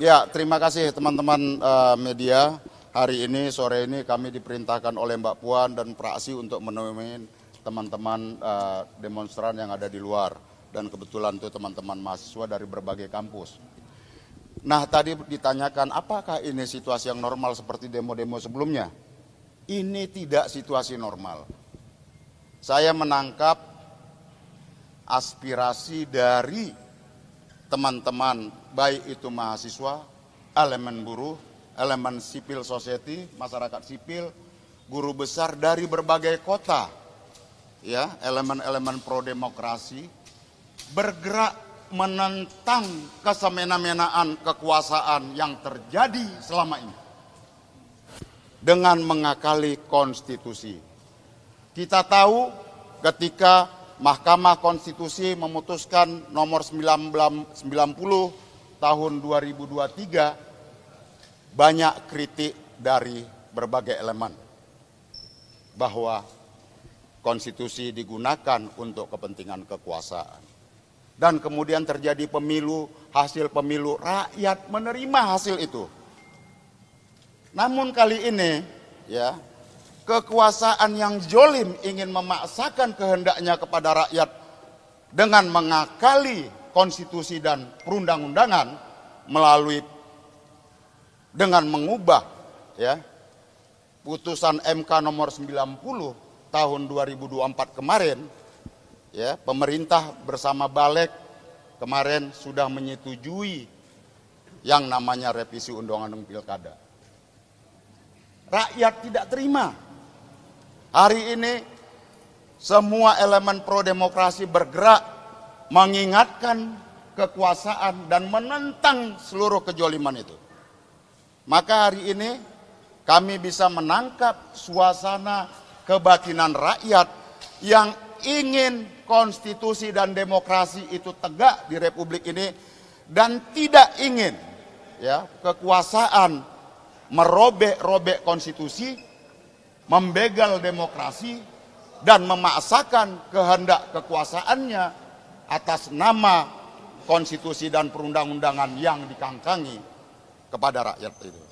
Ya, terima kasih teman-teman media. Hari ini, sore ini kami diperintahkan oleh Mbak Puan dan Praksi untuk menemui teman-teman demonstran yang ada di luar. Dan kebetulan itu teman-teman mahasiswa dari berbagai kampus. Nah, tadi ditanyakan apakah ini situasi yang normal seperti demo-demo sebelumnya? Ini tidak situasi normal. Saya menangkap aspirasi dari teman-teman, baik itu mahasiswa, elemen buruh, elemen civil society, masyarakat sipil, guru besar dari berbagai kota, ya, elemen-elemen pro-demokrasi, bergerak menentang kesemena-menaan kekuasaan yang terjadi selama ini dengan mengakali konstitusi. Kita tahu ketika Mahkamah Konstitusi memutuskan nomor 90 tahun 2023, banyak kritik dari berbagai elemen bahwa konstitusi digunakan untuk kepentingan kekuasaan. Dan kemudian terjadi pemilu, hasil pemilu, rakyat menerima hasil itu. Namun kali ini, ya, kekuasaan yang zolim ingin memaksakan kehendaknya kepada rakyat dengan mengakali konstitusi dan perundang-undangan melalui dengan mengubah, ya, putusan MK nomor 90 tahun 2024 kemarin, ya, pemerintah bersama Balik kemarin sudah menyetujui yang namanya revisi undang-undang pilkada. Rakyat tidak terima. Hari ini semua elemen pro-demokrasi bergerak mengingatkan kekuasaan dan menentang seluruh kejoliman itu. Maka hari ini kami bisa menangkap suasana kebatinan rakyat yang ingin konstitusi dan demokrasi itu tegak di Republik ini dan tidak ingin, ya, kekuasaan merobek-robek konstitusi, membegal demokrasi, dan memaksakan kehendak kekuasaannya atas nama konstitusi dan perundang-undangan yang dikangkangi kepada rakyat itu.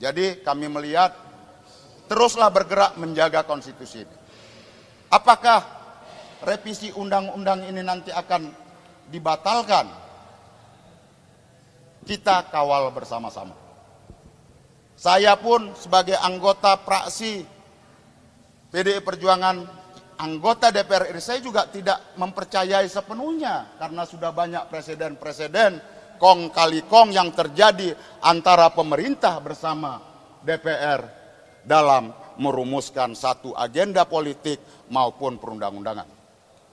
Jadi kami melihat teruslah bergerak menjaga konstitusi ini. Apakah revisi undang-undang ini nanti akan dibatalkan? Kita kawal bersama-sama. Saya pun sebagai anggota praksi PDI Perjuangan, anggota DPR RI, saya juga tidak mempercayai sepenuhnya karena sudah banyak presiden-presiden kong kali kong yang terjadi antara pemerintah bersama DPR dalam merumuskan satu agenda politik maupun perundang-undangan.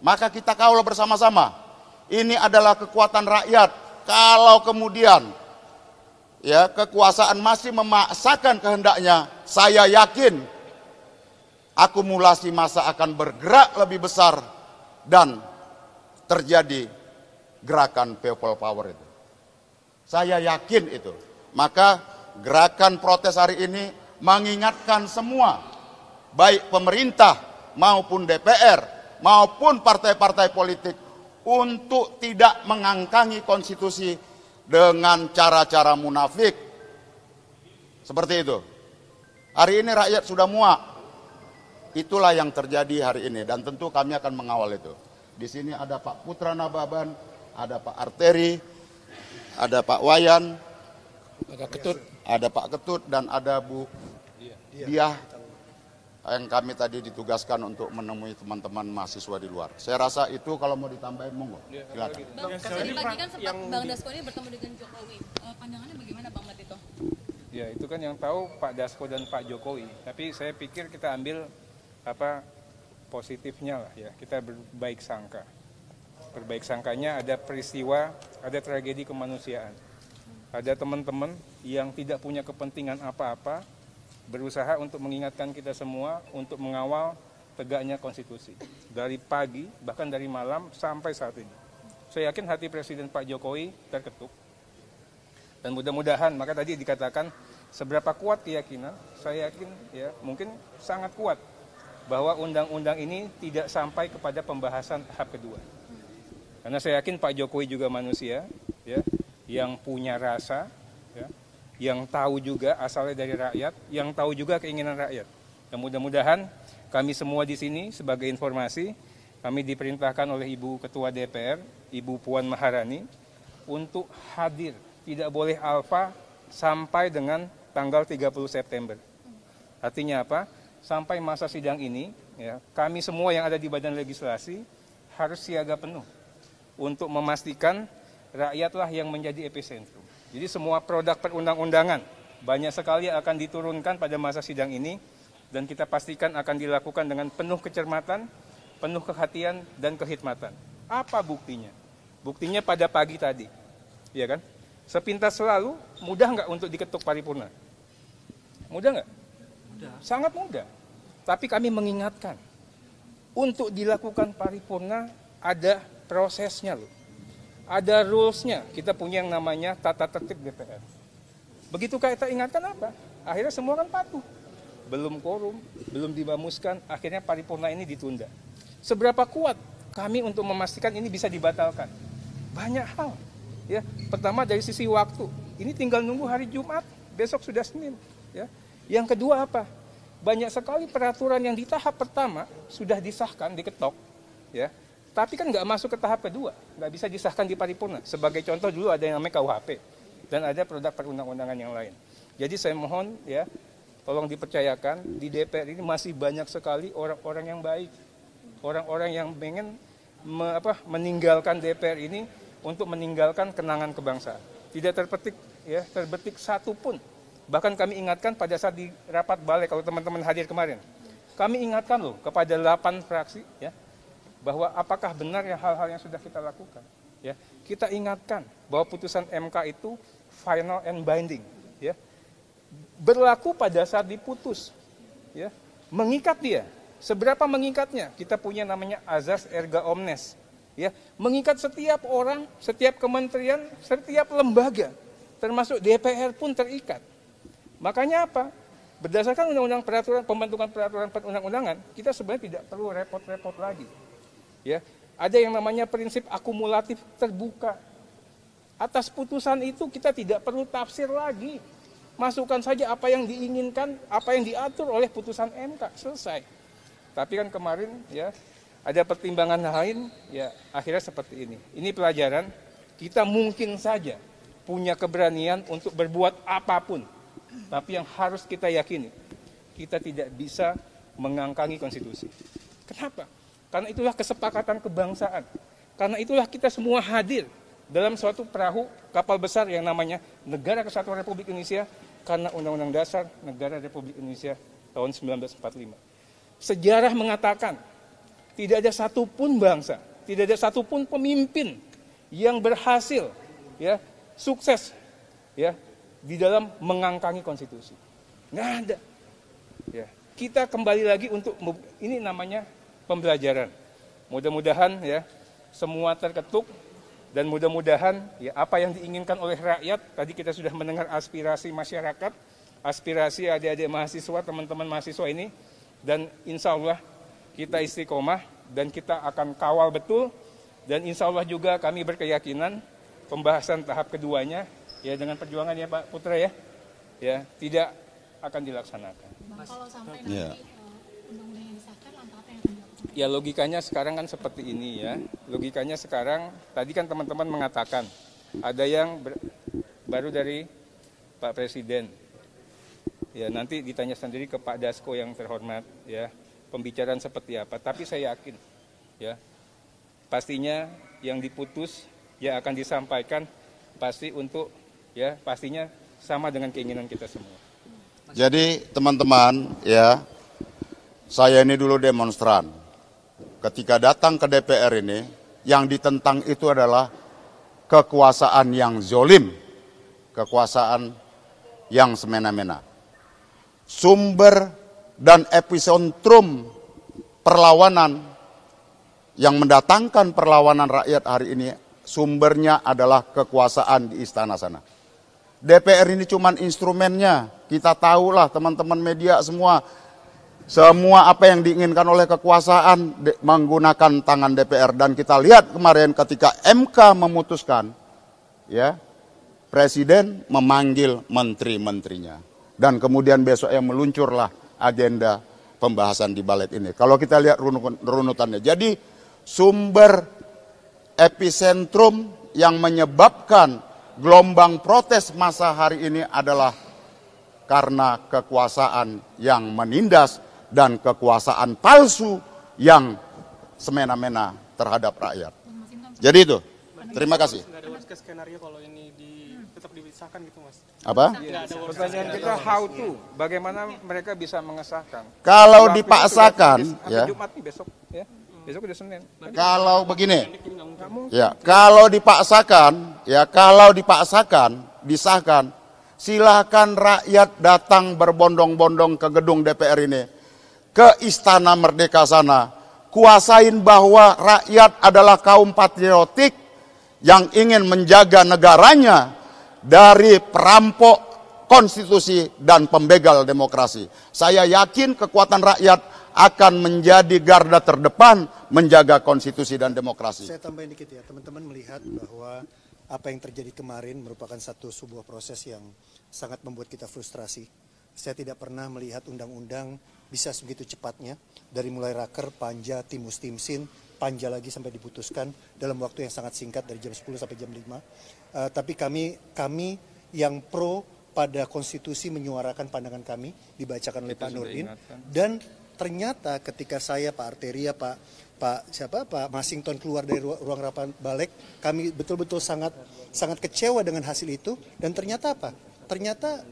Maka kita kawal bersama-sama. Ini adalah kekuatan rakyat. Kalau kemudian, ya, kekuasaan masih memaksakan kehendaknya, saya yakin akumulasi massa akan bergerak lebih besar dan terjadi gerakan people power itu. Saya yakin itu. Maka gerakan protes hari ini mengingatkan semua, baik pemerintah maupun DPR maupun partai-partai politik, untuk tidak mengangkangi konstitusi dengan cara-cara munafik seperti itu. Hari ini rakyat sudah muak. Itulah yang terjadi hari ini dan tentu kami akan mengawal itu. Di sini ada Pak Putra Nababan, ada Pak Arteri, ada Pak Wayan, ada Pak Ketut dan ada Bu Diah yang kami tadi ditugaskan untuk menemui teman-teman mahasiswa di luar. Saya rasa itu kalau mau ditambahin monggo. Silakan. Bang, tadi pagi kan sempat Bang Dasko ini bertemu dengan Jokowi. Pandangannya bagaimana Bang Mat itu? Ya, itu kan yang tahu Pak Dasko dan Pak Jokowi. Tapi saya pikir kita ambil positifnya lah, ya. Kita berbaik sangka. Berbaik sangkanya ada peristiwa, ada tragedi kemanusiaan. Ada teman-teman yang tidak punya kepentingan apa-apa, berusaha untuk mengingatkan kita semua untuk mengawal tegaknya konstitusi. Dari pagi, bahkan dari malam sampai saat ini. Saya yakin hati Presiden Pak Jokowi terketuk. Dan mudah-mudahan, maka tadi dikatakan seberapa kuat keyakinan, saya yakin ya mungkin sangat kuat bahwa undang-undang ini tidak sampai kepada pembahasan tahap kedua. Karena saya yakin Pak Jokowi juga manusia ya, yang punya rasa, ya, yang tahu juga asalnya dari rakyat, yang tahu juga keinginan rakyat. Dan mudah-mudahan kami semua di sini sebagai informasi, kami diperintahkan oleh Ibu Ketua DPR, Ibu Puan Maharani, untuk hadir, tidak boleh alfa sampai dengan tanggal 30 September. Artinya apa? Sampai masa sidang ini, ya, kami semua yang ada di Badan Legislasi harus siaga penuh untuk memastikan rakyatlah yang menjadi epicentrum. Jadi semua produk perundang-undangan banyak sekali akan diturunkan pada masa sidang ini dan kita pastikan akan dilakukan dengan penuh kecermatan, penuh kehatian dan kehikmatan. Apa buktinya? Buktinya pada pagi tadi, ya kan? Sepintas selalu, mudah nggak untuk diketuk paripurna? Mudah nggak? Mudah. Sangat mudah. Tapi kami mengingatkan, untuk dilakukan paripurna ada prosesnya loh. Ada rules-nya. Kita punya yang namanya tata tertib DPR. Begitu kita ingatkan apa? Akhirnya semua kan patuh. Belum quorum, belum dibamuskan, akhirnya paripurna ini ditunda. Seberapa kuat kami untuk memastikan ini bisa dibatalkan? Banyak hal. Ya, pertama dari sisi waktu. Ini tinggal nunggu hari Jumat, besok sudah Senin. Ya. Yang kedua apa? Banyak sekali peraturan yang di tahap pertama sudah disahkan, diketok. Ya. Tapi kan nggak masuk ke tahap kedua, nggak bisa disahkan di paripurna. Sebagai contoh dulu ada yang namanya KUHP dan ada produk perundang-undangan yang lain. Jadi saya mohon ya, tolong dipercayakan di DPR ini masih banyak sekali orang-orang yang baik, orang-orang yang pengen meninggalkan DPR ini untuk meninggalkan kenangan kebangsaan. Tidak terbetik satu pun. Bahkan kami ingatkan pada saat di rapat balik, kalau teman-teman hadir kemarin, kami ingatkan loh kepada 8 fraksi ya, bahwa apakah benar ya hal-hal yang sudah kita lakukan. Ya, kita ingatkan bahwa putusan MK itu final and binding, ya, berlaku pada saat diputus, ya, mengikat dia. Seberapa mengikatnya? Kita punya namanya azas erga omnes, ya, mengikat setiap orang, setiap kementerian, setiap lembaga, termasuk DPR pun terikat. Makanya apa? Berdasarkan undang-undang peraturan pembentukan peraturan perundang-undangan, kita sebenarnya tidak perlu repot-repot lagi. Ya, ada yang namanya prinsip akumulatif terbuka. Atas putusan itu kita tidak perlu tafsir lagi. Masukkan saja apa yang diinginkan, apa yang diatur oleh putusan MK, selesai. Tapi kan kemarin ya ada pertimbangan lain, ya akhirnya seperti ini. Ini pelajaran, kita mungkin saja punya keberanian untuk berbuat apapun. Tapi yang harus kita yakini, kita tidak bisa mengangkangi konstitusi. Kenapa? Karena itulah kesepakatan kebangsaan. Karena itulah kita semua hadir dalam suatu perahu kapal besar yang namanya Negara Kesatuan Republik Indonesia karena Undang-Undang Dasar Negara Republik Indonesia tahun 1945. Sejarah mengatakan tidak ada satupun bangsa, tidak ada satupun pemimpin yang berhasil, ya, sukses, ya, di dalam mengangkangi konstitusi. Nggak ada. Ya, kita kembali lagi untuk ini namanya pembelajaran. Mudah-mudahan ya semua terketuk dan mudah-mudahan ya apa yang diinginkan oleh rakyat, tadi kita sudah mendengar aspirasi masyarakat, aspirasi adik-adik mahasiswa, teman-teman mahasiswa ini, dan insya Allah kita istiqomah dan kita akan kawal betul, dan insya Allah juga kami berkeyakinan pembahasan tahap keduanya ya dengan perjuangan ya Pak Putra ya tidak akan dilaksanakan. Bang, kalau sampai nanti undang-undang yang disahkan, langkah apa yang akan dilakukan? Ya logikanya sekarang kan seperti ini ya. Logikanya sekarang, tadi kan teman-teman mengatakan, ada yang baru dari Pak Presiden. Ya nanti ditanya sendiri ke Pak Dasko yang terhormat ya, pembicaraan seperti apa. Tapi saya yakin ya, pastinya yang diputus yang akan disampaikan pasti untuk ya pastinya sama dengan keinginan kita semua. Jadi teman-teman ya, saya ini dulu demonstran. Ketika datang ke DPR ini, yang ditentang itu adalah kekuasaan yang zolim, kekuasaan yang semena-mena. Sumber dan epicentrum perlawanan yang mendatangkan perlawanan rakyat hari ini, sumbernya adalah kekuasaan di istana sana. DPR ini cuma instrumennya, kita tahulah teman-teman media semua apa yang diinginkan oleh kekuasaan menggunakan tangan DPR. Dan kita lihat kemarin ketika MK memutuskan, ya Presiden memanggil menteri-menterinya. Dan kemudian besoknya meluncurlah agenda pembahasan di balik ini. Kalau kita lihat runutannya. Jadi sumber epicentrum yang menyebabkan gelombang protes masa hari ini adalah karena kekuasaan yang menindas dan kekuasaan palsu yang semena-mena terhadap rakyat. Jadi itu. Terima kasih. Nggak ada worst case skenario kalau ini tetap dipisahkan gitu, Mas? Apa? Pertanyaan kita how to, bagaimana mereka bisa mengesahkan. Kalau Waktu dipaksakan, itu sudah ya. Jumat nih besok, ya. Besok udah Senin. Kalau begini, ya, kalau dipaksakan, disahkan, silakan rakyat datang berbondong-bondong ke gedung DPR ini, ke Istana Merdeka sana, kuasain bahwa rakyat adalah kaum patriotik yang ingin menjaga negaranya dari perampok konstitusi dan pembegal demokrasi. Saya yakin kekuatan rakyat akan menjadi garda terdepan menjaga konstitusi dan demokrasi. Saya tambahin dikit ya, teman-teman melihat bahwa apa yang terjadi kemarin merupakan sebuah proses yang sangat membuat kita frustrasi. Saya tidak pernah melihat undang-undang bisa sebegitu cepatnya, dari mulai raker, panja, timus, timsin, panja lagi sampai diputuskan dalam waktu yang sangat singkat dari jam 10 sampai jam 5. Tapi kami yang pro pada konstitusi menyuarakan pandangan kami, dibacakan oleh Pak Nurdin, dan ternyata ketika saya, Pak Arteria, Pak Masinton keluar dari ruang rapat balik, kami betul-betul sangat kecewa dengan hasil itu. Dan ternyata apa? Ternyata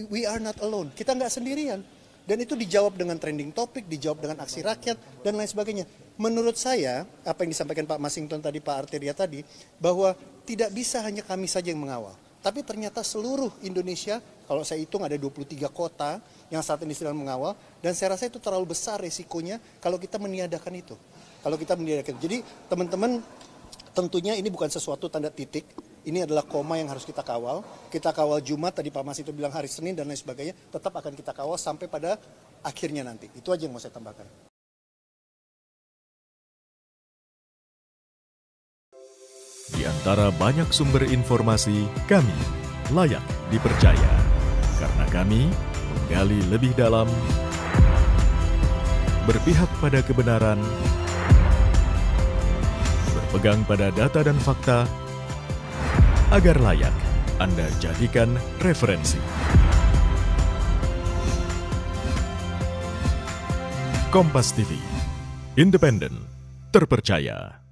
we are not alone. Kita nggak sendirian. Dan itu dijawab dengan trending topik, dijawab dengan aksi rakyat, dan lain sebagainya. Menurut saya, apa yang disampaikan Pak Masinton tadi, Pak Arteria tadi, bahwa tidak bisa hanya kami saja yang mengawal. Tapi ternyata seluruh Indonesia, kalau saya hitung ada 23 kota yang saat ini sedang mengawal, dan saya rasa itu terlalu besar resikonya kalau kita meniadakan itu. Jadi teman-teman, tentunya ini bukan sesuatu tanda titik, ini adalah koma yang harus kita kawal. Kita kawal Jumat, tadi Pak Mas itu bilang hari Senin dan lain sebagainya, tetap akan kita kawal sampai pada akhirnya nanti. Itu aja yang mau saya tambahkan. Di antara banyak sumber informasi, kami layak dipercaya. Karena kami menggali lebih dalam, berpihak pada kebenaran, berpegang pada data dan fakta, agar layak Anda jadikan referensi. Kompas TV, independen, terpercaya.